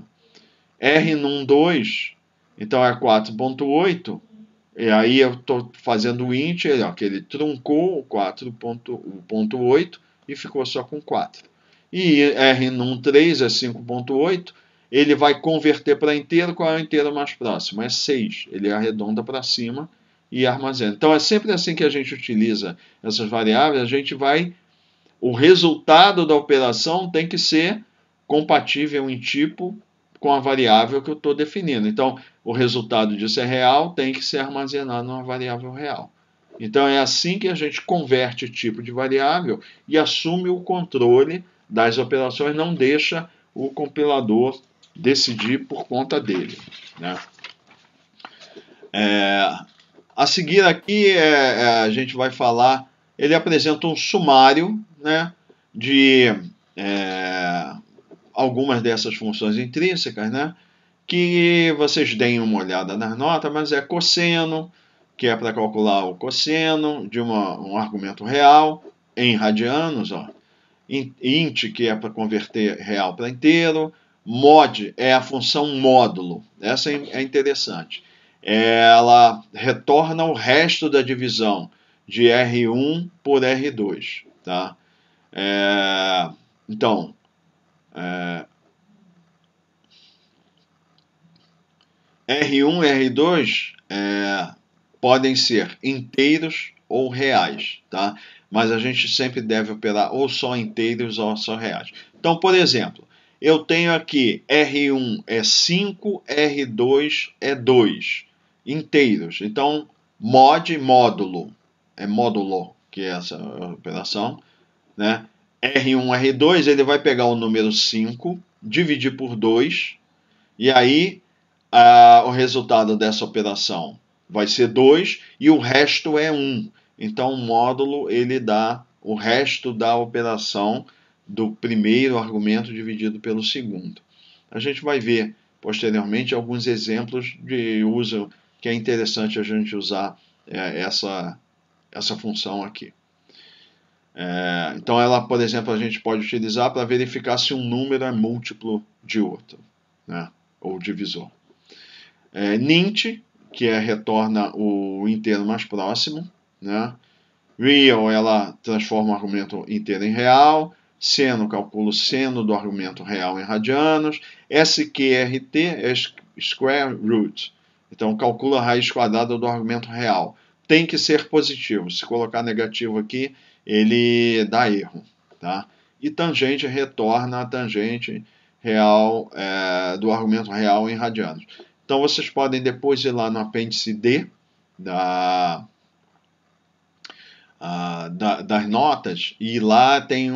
R num 2, então é 4.8, e aí eu estou fazendo o int, que ele truncou o 4.8 e ficou só com 4. E R num 3 é 5.8, ele vai converter para inteiro. Qual é o inteiro mais próximo? É 6. Ele arredonda para cima e armazena. Então é sempre assim que a gente utiliza essas variáveis. A gente vai... O resultado da operação tem que ser compatível em tipo com a variável que eu estou definindo. Então, o resultado disso é real, tem que ser armazenado numa variável real. Então, é assim que a gente converte tipo de variável e assume o controle das operações, não deixa o compilador decidir por conta dele, né? A seguir aqui, a gente vai falar, ele apresenta um sumário, né, de algumas dessas funções intrínsecas, né, que vocês deem uma olhada nas notas, mas é cosseno, que é para calcular o cosseno de um argumento real em radianos, ó. Int, que é para converter real para inteiro. Mod é a função módulo. Essa é interessante. Ela retorna o resto da divisão de R1 por R2. Tá? Então, R1 e R2 podem ser inteiros ou reais, tá? Mas a gente sempre deve operar ou só inteiros ou só reais. Então, por exemplo, eu tenho aqui R1 é 5, R2 é 2, inteiros. Então, módulo, é módulo, que é essa operação, né? R1, R2, ele vai pegar o número 5, dividir por 2, e aí o resultado dessa operação vai ser 2 e o resto é 1. Então, o módulo ele dá o resto da operação do primeiro argumento dividido pelo segundo. A gente vai ver posteriormente alguns exemplos de uso que é interessante a gente usar essa função aqui. Então, ela, por exemplo, a gente pode utilizar para verificar se um número é múltiplo de outro, né? Ou divisor. Nint, que retorna o inteiro mais próximo, né? Real, ela transforma o argumento inteiro em real. Seno, calcula o seno do argumento real em radianos. SQRT é square root. Então, calcula a raiz quadrada do argumento real. Tem que ser positivo. Se colocar negativo aqui, ele dá erro, tá? E tangente retorna a tangente real do argumento real em radianos. Então, vocês podem depois ir lá no apêndice D das notas, e lá tem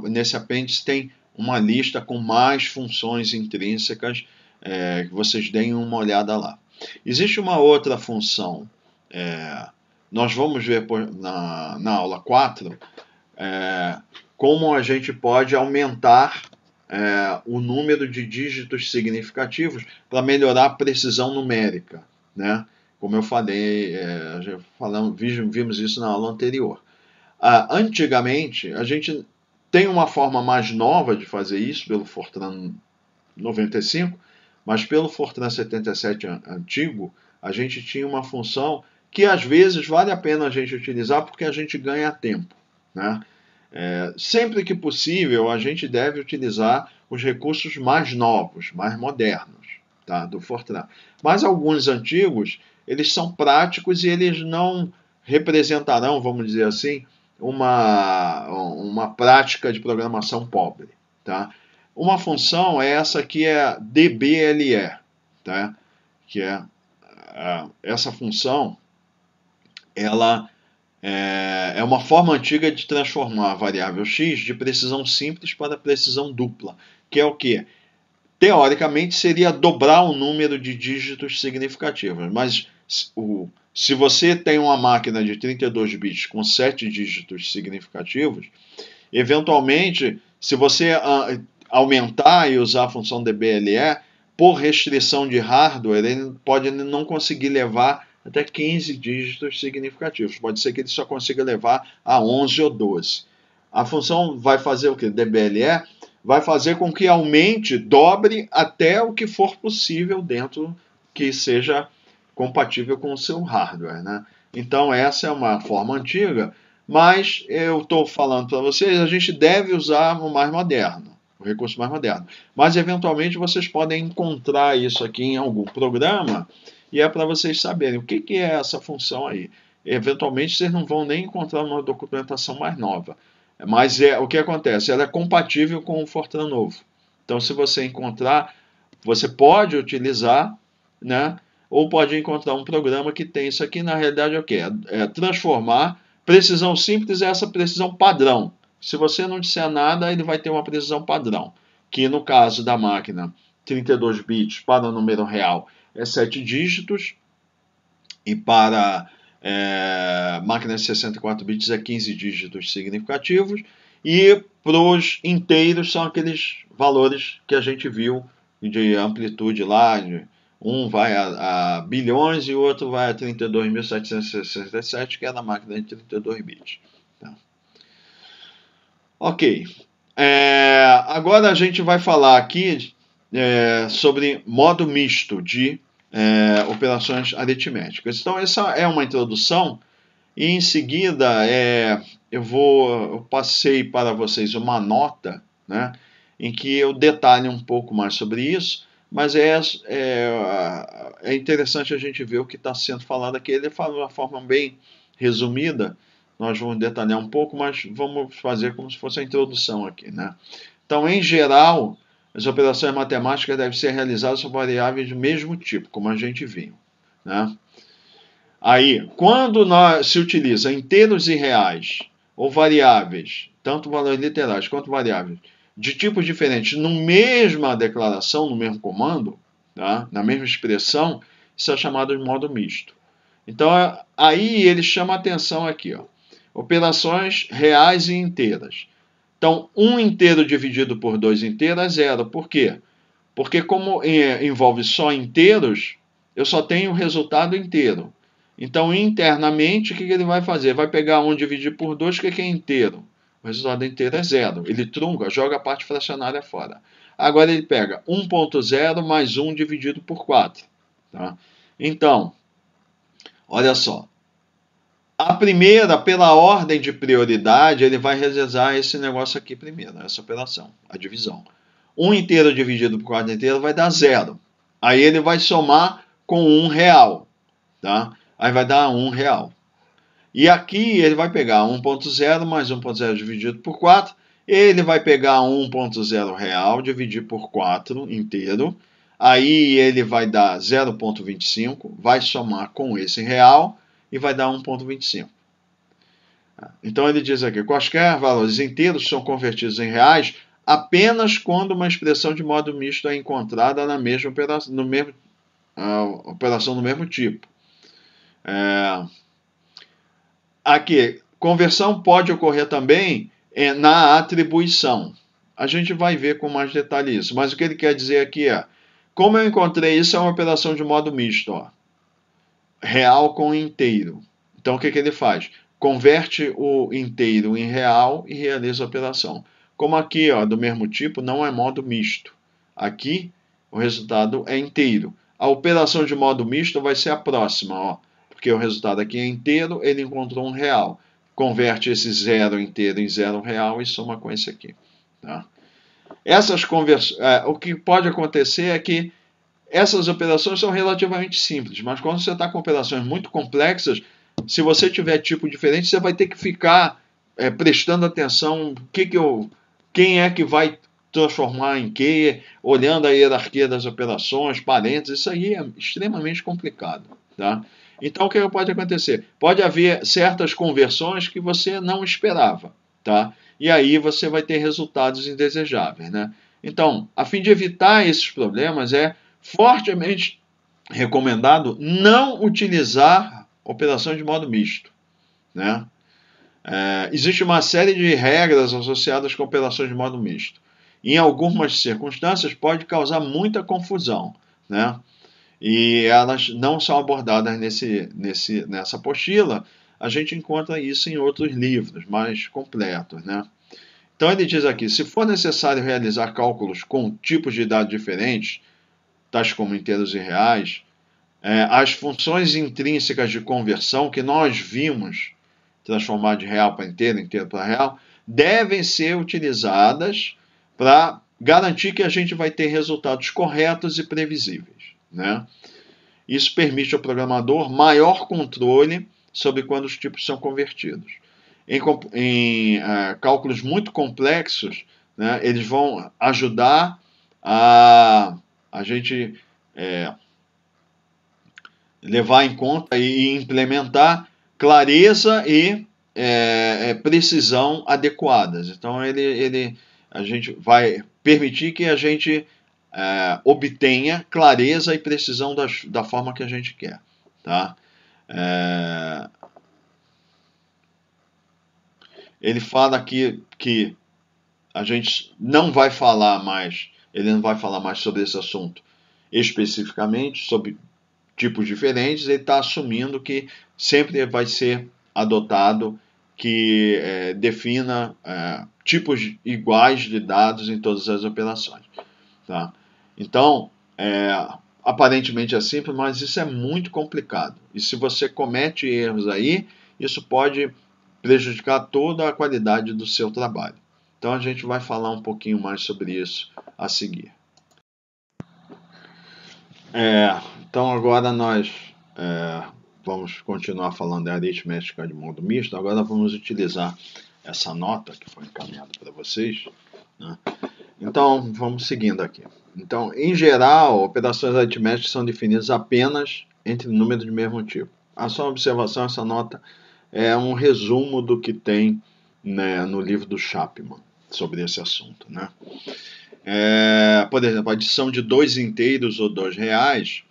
nesse apêndice tem uma lista com mais funções intrínsecas, que vocês deem uma olhada lá. Existe uma outra função, nós vamos ver na aula 4, como a gente pode aumentar o número de dígitos significativos para melhorar a precisão numérica, né? Como eu falei, vimos isso na aula anterior. Antigamente, a gente tem uma forma mais nova de fazer isso pelo Fortran 95, mas pelo Fortran 77 antigo, a gente tinha uma função que às vezes vale a pena a gente utilizar porque a gente ganha tempo, né? Sempre que possível, a gente deve utilizar os recursos mais novos, mais modernos, tá, do Fortran. Mas alguns antigos, eles são práticos e eles não representarão, vamos dizer assim, uma prática de programação pobre. Tá? Uma função é essa que é dble, tá? Que essa função, ela é uma forma antiga de transformar a variável x de precisão simples para precisão dupla, que é o quê? Teoricamente seria dobrar o número de dígitos significativos, mas se você tem uma máquina de 32 bits com 7 dígitos significativos, eventualmente, se você aumentar e usar a função DBLE, por restrição de hardware, ele pode não conseguir levar até 15 dígitos significativos. Pode ser que ele só consiga levar a 11 ou 12. A função vai fazer o que? DBLE vai fazer com que aumente, dobre até o que for possível dentro que seja compatível com o seu hardware, né? Então essa é uma forma antiga, mas eu estou falando para vocês, a gente deve usar o mais moderno, o recurso mais moderno. Mas eventualmente vocês podem encontrar isso aqui em algum programa, e é para vocês saberem o que é essa função aí. Eventualmente vocês não vão nem encontrar uma documentação mais nova. Mas o que acontece? Ela é compatível com o Fortran novo. Então, se você encontrar, você pode utilizar, né? Ou pode encontrar um programa que tem isso aqui. Na realidade, é o quê? É transformar precisão simples é essa precisão padrão. Se você não disser nada, ele vai ter uma precisão padrão, que no caso da máquina 32 bits para o número real é 7 dígitos, e para máquinas de 64 bits é 15 dígitos significativos, e para os inteiros são aqueles valores que a gente viu de amplitude lá, um vai a bilhões e o outro vai a 32.767, que é na máquina de 32 bits. Tá. Ok. Agora a gente vai falar aqui sobre modo misto de operações aritméticas. Então, essa é uma introdução, e em seguida eu passei para vocês uma nota, né, em que eu detalhe um pouco mais sobre isso, mas é interessante a gente ver o que está sendo falado aqui. Ele fala de uma forma bem resumida, nós vamos detalhar um pouco, mas vamos fazer como se fosse a introdução aqui, né? Então, em geral, as operações matemáticas devem ser realizadas sobre variáveis do mesmo tipo, como a gente viu, né? Aí, quando se utiliza inteiros e reais, ou variáveis, tanto valores literais quanto variáveis, de tipos diferentes, na mesma declaração, no mesmo comando, tá? Na mesma expressão, isso é chamado de modo misto. Então, aí ele chama a atenção aqui, ó, operações reais e inteiras. Então, um inteiro dividido por 2 inteiros é zero. Por quê? Porque como envolve só inteiros, eu só tenho o resultado inteiro. Então, internamente, o que ele vai fazer? Vai pegar 1 dividir por 2, que é inteiro. O resultado inteiro é zero. Ele trunca, joga a parte fracionária fora. Agora ele pega 1.0 mais 1 dividido por 4. Tá? Então, olha só. A primeira, pela ordem de prioridade, ele vai realizar esse negócio aqui primeiro, essa operação, a divisão. 1 inteiro dividido por 4 inteiro vai dar 0. Aí ele vai somar com 1 real. Tá? Aí vai dar 1 real. E aqui ele vai pegar 1.0 mais 1.0 dividido por 4. Ele vai pegar 1.0 real, dividir por 4 inteiro. Aí ele vai dar 0.25, vai somar com esse real e vai dar 1.25. Então ele diz aqui, quaisquer valores inteiros são convertidos em reais apenas quando uma expressão de modo misto é encontrada na mesma operação do mesmo tipo. Aqui, conversão pode ocorrer também na atribuição. A gente vai ver com mais detalhe isso. Mas o que ele quer dizer aqui é, como eu encontrei isso, é uma operação de modo misto, ó, real com inteiro. Então o que ele faz? Converte o inteiro em real e realiza a operação. Como aqui, ó, do mesmo tipo, não é modo misto. Aqui, o resultado é inteiro. A operação de modo misto vai ser a próxima, ó, porque o resultado aqui é inteiro, ele encontrou um real. Converte esse zero inteiro em 0 real e soma com esse aqui. Tá? O que pode acontecer é que essas operações são relativamente simples, mas quando você está com operações muito complexas, se você tiver tipo diferente, você vai ter que ficar prestando atenção quem é que vai transformar em quê, olhando a hierarquia das operações, parênteses, isso aí é extremamente complicado. Tá? Então, o que pode acontecer? Pode haver certas conversões que você não esperava, tá? E aí você vai ter resultados indesejáveis, né? Então, a fim de evitar esses problemas, é fortemente recomendado não utilizar operação de modo misto, né? Existe uma série de regras associadas com operações de modo misto. em algumas circunstâncias pode causar muita confusão, né? E elas não são abordadas nessa apostila. A gente encontra isso em outros livros mais completos, né? Então ele diz aqui, se for necessário realizar cálculos com tipos de dados diferentes, tais como inteiros e reais, as funções intrínsecas de conversão que nós vimos transformar de real para inteiro, inteiro para real, devem ser utilizadas para garantir que a gente vai ter resultados corretos e previsíveis, né? Isso permite ao programador maior controle sobre quando os tipos são convertidos. Em cálculos muito complexos, né, eles vão ajudar a gente levar em conta e implementar clareza e precisão adequadas. Então, a gente vai permitir que a gente obtenha clareza e precisão da forma que a gente quer. Tá? Ele fala aqui que a gente não vai falar mais, ele não vai falar mais sobre esse assunto especificamente, sobre tipos diferentes, ele está assumindo que sempre vai ser adotado que defina tipos iguais de dados em todas as operações. Tá? Então, aparentemente é simples, mas isso é muito complicado. E se você comete erros aí, isso pode prejudicar toda a qualidade do seu trabalho. Então a gente vai falar um pouquinho mais sobre isso a seguir. Então agora nós vamos continuar falando da aritmética de modo misto. Agora vamos utilizar essa nota que foi encaminhada para vocês, né? Então vamos seguindo aqui. Então, em geral, operações aritméticas são definidas apenas entre números de mesmo tipo. A sua observação, essa nota é um resumo do que tem, né, no livro do Chapman sobre esse assunto, né? Por exemplo, a adição de 2 inteiros ou 2 reais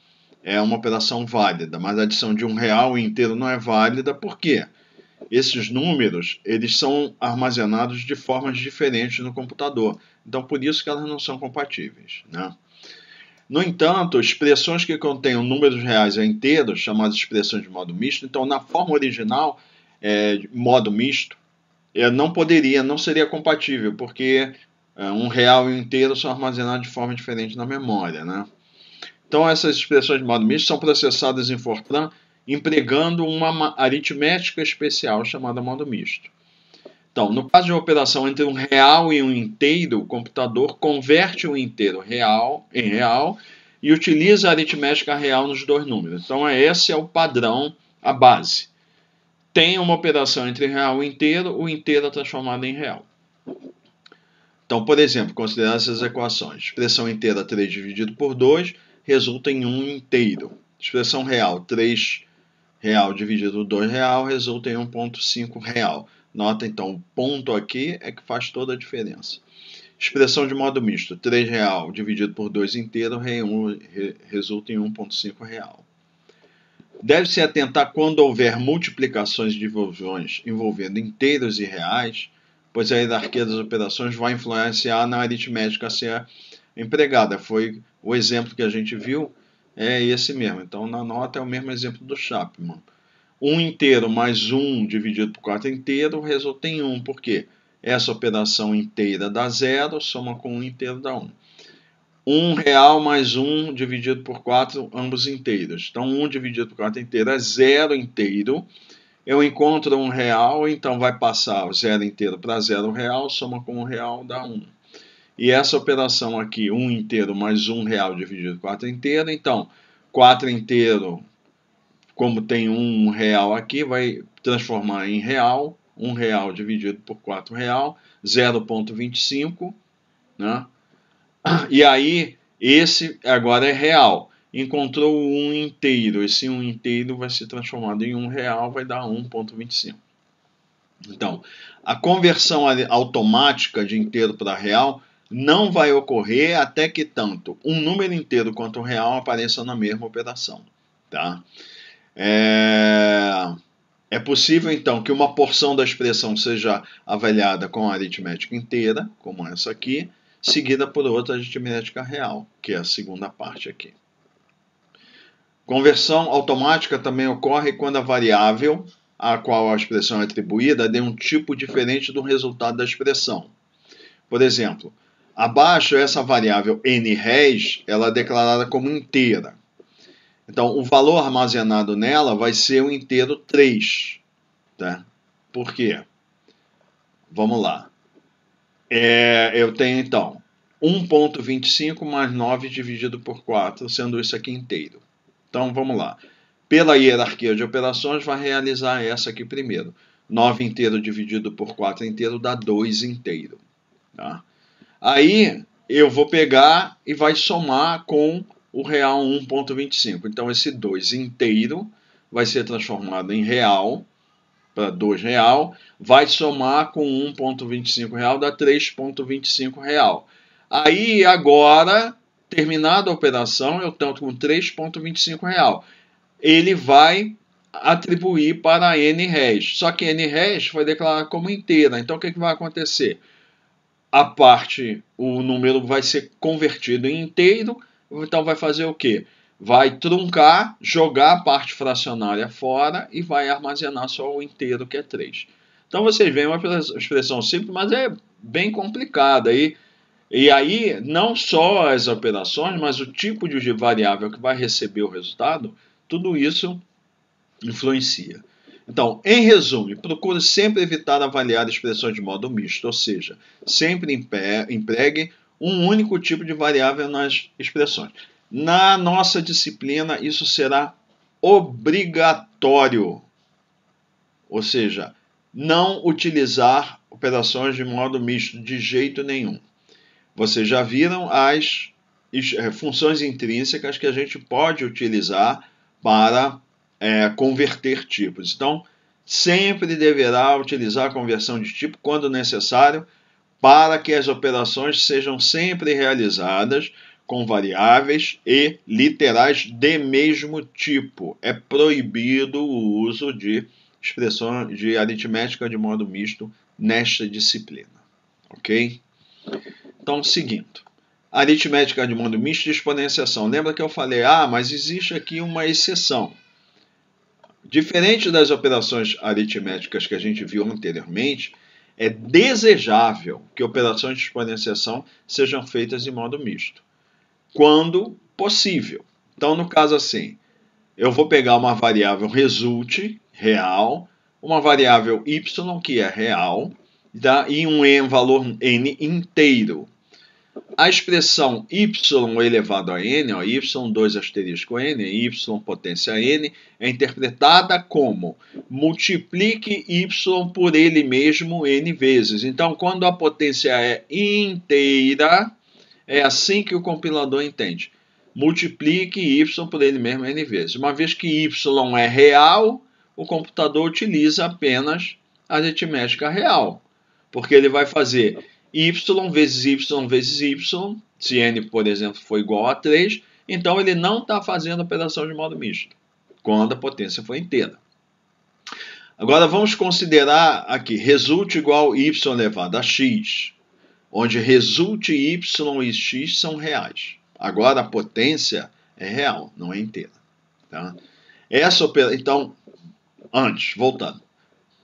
é uma operação válida, mas a adição de 1 real inteiro não é válida porque esses números eles são armazenados de formas diferentes no computador. Então, por isso que elas não são compatíveis, né? No entanto, expressões que contenham números reais a inteiros, chamadas expressões de modo misto, então na forma original, modo misto, não seria compatível, porque 1 real e 1 inteiro são armazenados de forma diferente na memória, né? Então essas expressões de modo misto são processadas em Fortran empregando uma aritmética especial chamada modo misto. Então, no caso de uma operação entre 1 real e 1 inteiro, o computador converte o inteiro em real e utiliza a aritmética real nos 2 números. Então, esse é o padrão, a base. Tem uma operação entre real e inteiro, o inteiro é transformado em real. Então, por exemplo, considerar essas equações. Expressão inteira 3 dividido por 2 resulta em 1 inteiro. Expressão real 3 real dividido por 2 real resulta em 1,5 real. Nota então, o ponto aqui é que faz toda a diferença. Expressão de modo misto, 3 real dividido por 2 inteiro resulta em 1,5 real. Deve-se atentar quando houver multiplicações de divisões envolvendo inteiros e reais, pois a hierarquia das operações vai influenciar na aritmética a ser empregada. Foi o exemplo que a gente viu, é esse mesmo. Então, na nota é o mesmo exemplo do Chapman. 1 inteiro mais 1 dividido por 4 inteiro resulta em 1. Por quê? Essa operação inteira dá 0, soma com 1 inteiro dá 1. 1 real mais 1 dividido por 4, ambos inteiros. Então, 1 dividido por 4 inteiro é 0 inteiro. Eu encontro 1 real, então vai passar o 0 inteiro para 0 real, soma com 1 real dá 1. E essa operação aqui, 1 inteiro mais 1 real dividido por 4 inteiro, então 4 inteiro, como tem 1 real aqui, vai transformar em real, 1 real dividido por 4 real, 0,25, né? E aí, esse agora é real. Encontrou o 1 inteiro, esse 1 inteiro vai ser transformado em 1 real, vai dar 1,25. Então, a conversão automática de inteiro para real não vai ocorrer até que tanto um número inteiro quanto um real apareçam na mesma operação. Tá? É possível, então, que uma porção da expressão seja avaliada com a aritmética inteira, como essa aqui, seguida por outra aritmética real, que é a segunda parte aqui. Conversão automática também ocorre quando a variável a qual a expressão é atribuída dê um tipo diferente do resultado da expressão. Por exemplo, abaixo essa variável nres, ela é declarada como inteira. Então, o valor armazenado nela vai ser o inteiro 3. Tá? Por quê? Vamos lá. Eu tenho, então, 1,25 mais 9 dividido por 4, sendo isso aqui inteiro. Então, vamos lá. Pela hierarquia de operações, vai realizar essa aqui primeiro. 9 inteiro dividido por 4 inteiro dá 2 inteiro. Tá? Aí, eu vou pegar e vai somar com o real 1,25. Então, esse 2 inteiro vai ser transformado em real, para 2 real, vai somar com 1,25 real, dá 3,25 real. Aí, agora, terminada a operação, eu estou com 3,25 real. Ele vai atribuir para nres. Só que nres foi declarado como inteira. Então, o que vai acontecer? O número vai ser convertido em inteiro. Então, vai fazer o quê? Vai truncar, jogar a parte fracionária fora e vai armazenar só o inteiro, que é 3. Então, vocês veem uma expressão simples, mas é bem complicada. E aí, não só as operações, mas o tipo de variável que vai receber o resultado, tudo isso influencia. Então, em resumo, procure sempre evitar avaliar expressões de modo misto, ou seja, sempre empregue um único tipo de variável nas expressões. Na nossa disciplina, isso será obrigatório, ou seja, não utilizar operações de modo misto de jeito nenhum. Vocês já viram as funções intrínsecas que a gente pode utilizar para converter tipos. Então, sempre deverá utilizar a conversão de tipo quando necessário, para que as operações sejam sempre realizadas com variáveis e literais de mesmo tipo. É proibido o uso de expressões de aritmética de modo misto nesta disciplina. Ok? Então, seguindo. Aritmética de modo misto e exponenciação. Lembra que eu falei, mas existe aqui uma exceção. Diferente das operações aritméticas que a gente viu anteriormente, é desejável que operações de exponenciação sejam feitas em modo misto, quando possível. Então, no caso assim, eu vou pegar uma variável resulte, real, uma variável y, que é real, e um valor n inteiro. A expressão y elevado a n, y2 asterisco n, y potência n, é interpretada como multiplique y por ele mesmo n vezes. Então, quando a potência é inteira, é assim que o compilador entende. Multiplique y por ele mesmo n vezes. Uma vez que y é real, o computador utiliza apenas a aritmética real, porque ele vai fazer y vezes y vezes y, se n, por exemplo, for igual a 3, então ele não está fazendo operação de modo misto, quando a potência for inteira. Agora vamos considerar aqui, resulte igual y elevado a x, onde resulte y e x são reais. Agora a potência é real, não é inteira. Tá? Então, voltando.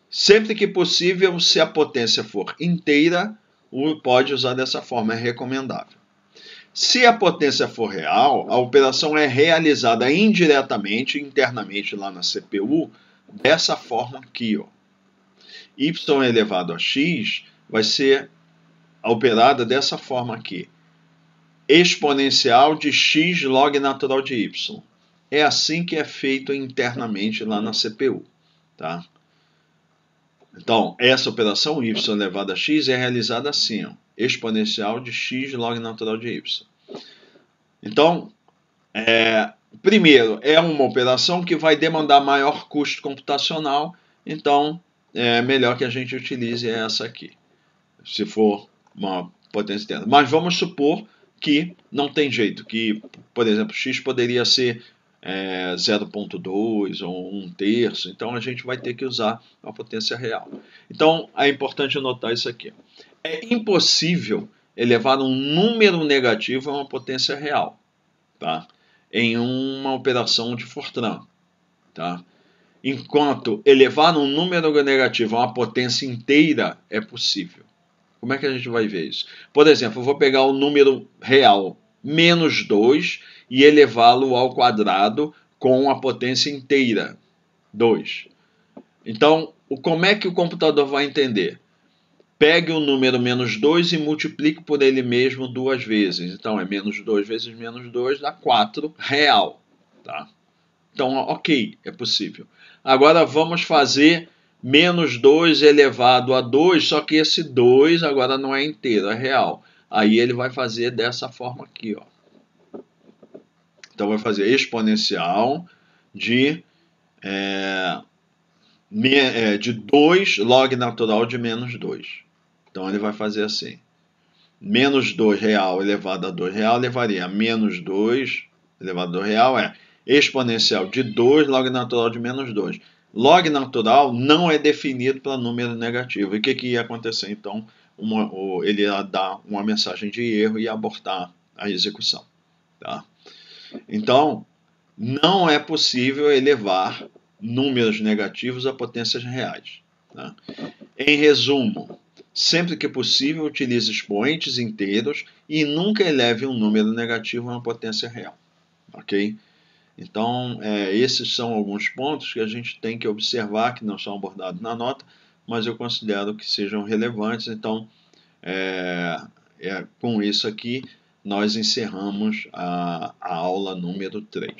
Sempre que possível, se a potência for inteira, pode usar dessa forma, é recomendável. Se a potência for real, a operação é realizada indiretamente, internamente lá na CPU, dessa forma aqui. Y elevado a x vai ser operada dessa forma aqui. Exponencial de x log natural de y. É assim que é feito internamente lá na CPU. Tá? Então, essa operação y elevado a x é realizada assim, exponencial de x log natural de y. Então, primeiro, é uma operação que vai demandar maior custo computacional, então é melhor que a gente utilize essa aqui, se for uma potência interna. Mas vamos supor que não tem jeito, que, por exemplo, x poderia ser 0,2 ou 1/3, então a gente vai ter que usar a potência real. Então é importante notar isso aqui. É impossível elevar um número negativo a uma potência real, tá? Em uma operação de Fortran, tá? Enquanto elevar um número negativo a uma potência inteira é possível. Como é que a gente vai ver isso? Por exemplo, eu vou pegar o número real, menos 2, e elevá-lo ao quadrado com a potência inteira, 2. Então, como é que o computador vai entender? Pegue o número menos 2 e multiplique por ele mesmo 2 vezes. Então, é menos 2 vezes menos 2 dá 4 real. Tá? Então, ok, é possível. Agora, vamos fazer menos 2 elevado a 2, só que esse 2 agora não é inteiro, é real. Aí ele vai fazer dessa forma aqui. Ó. Então, vai fazer exponencial de 2 log natural de menos 2. Então, ele vai fazer assim. Menos 2 real elevado a 2 real levaria a menos 2 elevado a 2 real é exponencial de 2 log natural de menos 2. Log natural não é definido para número negativo. E o que ia acontecer? Então, ele ia dar uma mensagem de erro e abortar a execução. Tá? Então, não é possível elevar números negativos a potências reais. Tá? Em resumo, sempre que possível, utilize expoentes inteiros e nunca eleve um número negativo a uma potência real. Ok? Então, esses são alguns pontos que a gente tem que observar, que não são abordados na nota, mas eu considero que sejam relevantes. Então, com isso aqui, nós encerramos a aula número 3.